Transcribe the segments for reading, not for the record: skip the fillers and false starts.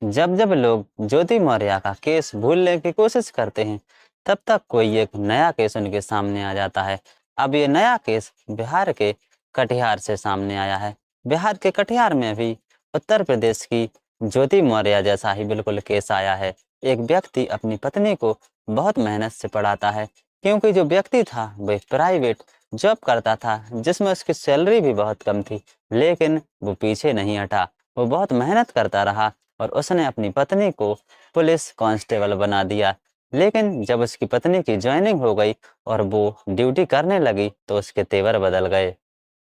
जब जब लोग ज्योति मौर्य का केस भूलने की कोशिश करते हैं, तब तक कोई एक नया केस उनके सामने आ जाता है। अब ये नया केस बिहार के कटिहार से सामने आया है। बिहार के कटिहार में भी उत्तर प्रदेश की ज्योति मौर्य जैसा ही बिल्कुल केस आया है। एक व्यक्ति अपनी पत्नी को बहुत मेहनत से पढ़ाता है, क्योंकि जो व्यक्ति था वह प्राइवेट जॉब करता था, जिसमें उसकी सैलरी भी बहुत कम थी। लेकिन वो पीछे नहीं हटा, वो बहुत मेहनत करता रहा और उसने अपनी पत्नी को पुलिस कांस्टेबल बना दिया। लेकिन जब उसकी पत्नी की जॉइनिंग हो गई और वो ड्यूटी करने लगी, तो उसके तेवर बदल गए।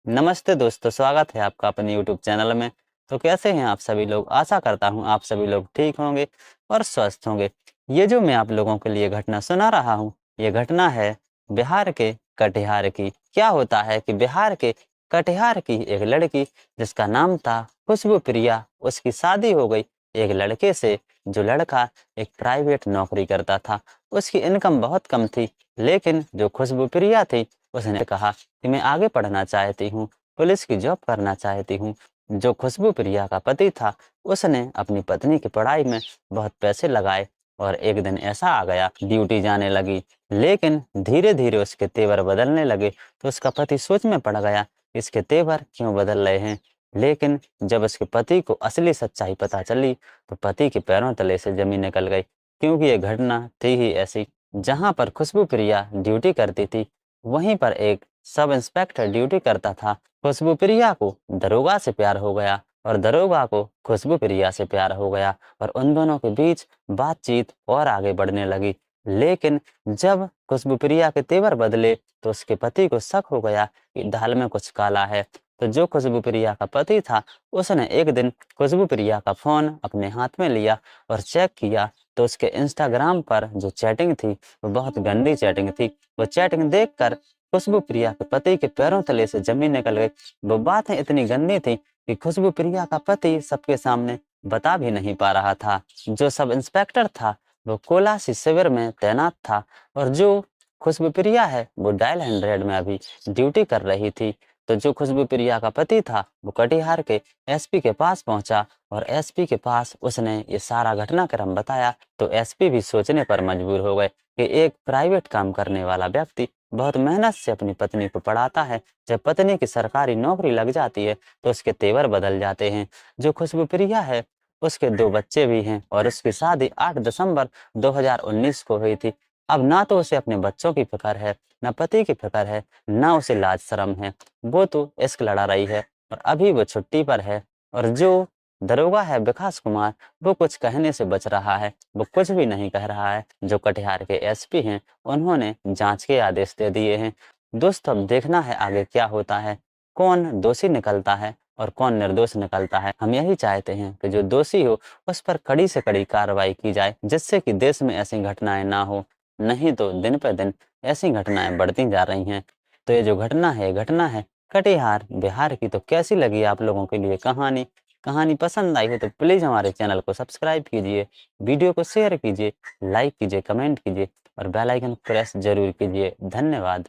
नमस्ते दोस्तों, स्वागत है आपका अपने यूट्यूब चैनल में। तो कैसे हैं आप सभी लोग? आशा करता हूं आप सभी लोग ठीक होंगे और स्वस्थ होंगे। ये जो मैं आप लोगों के लिए घटना सुना रहा हूं, ये घटना है बिहार के कटिहार की। क्या होता है कि बिहार के कटिहार की एक लड़की, जिसका नाम था खुशबू प्रिया, उसकी शादी हो गई एक लड़के से, जो लड़का एक प्राइवेट नौकरी करता था। उसकी इनकम बहुत कम थी, लेकिन जो खुशबू प्रिया थी, उसने कहा कि मैं आगे पढ़ना चाहती हूँ, पुलिस की जॉब करना चाहती हूँ। जो खुशबू प्रिया का पति था, उसने अपनी पत्नी की पढ़ाई में बहुत पैसे लगाए और एक दिन ऐसा आ गया, ड्यूटी जाने लगी। लेकिन धीरे धीरे उसके तेवर बदलने लगे, तो उसका पति सोच में पड़ गया, इसके तेवर क्यों बदल रहे हैं। लेकिन जब उसके पति को असली सच्चाई पता चली, तो पति के पैरों तले से जमीन निकल गई, क्योंकि ये घटना थी ही ऐसी। जहां पर खुशबू प्रिया ड्यूटी करती थी, वहीं पर एक सब इंस्पेक्टर ड्यूटी करता था। खुशबू प्रिया को दरोगा से प्यार हो गया और दरोगा को खुशबू प्रिया से प्यार हो गया, और उन दोनों के बीच बातचीत और आगे बढ़ने लगी। लेकिन जब खुशबू प्रिया के तेवर बदले, तो उसके पति को शक हो गया कि दाल में कुछ काला है। तो जो खुशबू प्रिया का पति था, उसने एक दिन खुशबू प्रिया का फोन अपने हाथ में लिया और चेक किया, तो उसके इंस्टाग्राम पर जो चैटिंग थी, वो बहुत गंदी चैटिंग थी। वो चैटिंग देखकर खुशबू प्रिया के पति के पैरों तले से जमीन निकल गई। वो बातें इतनी गंदी थी कि खुशबू प्रिया का पति सबके सामने बता भी नहीं पा रहा था। जो सब इंस्पेक्टर था, वो कोलासी शिविर में तैनात था, और जो खुशबू प्रिया है, वो डायल 100 में अभी ड्यूटी कर रही थी। तो जो खुशबू प्रिया का पति था, वो कटिहार के एसपी के पास पहुंचा और एसपी के पास उसने ये सारा घटनाक्रम बताया। तो एसपी भी सोचने पर मजबूर हो गए कि एक प्राइवेट काम करने वाला व्यक्ति बहुत मेहनत से अपनी पत्नी को पढ़ाता है, जब पत्नी की सरकारी नौकरी लग जाती है, तो उसके तेवर बदल जाते हैं। जो खुशबू प्रिया है, उसके 2 बच्चे भी हैं और उसकी शादी 8 दिसंबर 2019 को हुई थी। अब ना तो उसे अपने बच्चों की फिक्र है, ना पति की फिक्र है, ना उसे लाज शर्म है। वो तो इश्क लड़ा रही है और अभी वो छुट्टी पर है। और जो दरोगा है विकास कुमार, वो कुछ कहने से बच रहा है, वो कुछ भी नहीं कह रहा है। जो कटिहार के एसपी हैं, उन्होंने जांच के आदेश दे दिए हैं। दोस्तों, अब देखना है आगे क्या होता है, कौन दोषी निकलता है और कौन निर्दोष निकलता है। हम यही चाहते हैं कि जो दोषी हो, उस पर कड़ी से कड़ी कार्रवाई की जाए, जिससे कि देश में ऐसी घटनाएं ना हो। नहीं तो दिन पर दिन ऐसी घटनाएं बढ़ती जा रही हैं। तो ये जो घटना है कटिहार बिहार की। तो कैसी लगी आप लोगों के लिए कहानी? कहानी पसंद आई हो तो प्लीज़ हमारे चैनल को सब्सक्राइब कीजिए, वीडियो को शेयर कीजिए, लाइक कीजिए, कमेंट कीजिए और बेल आइकन प्रेस जरूर कीजिए। धन्यवाद।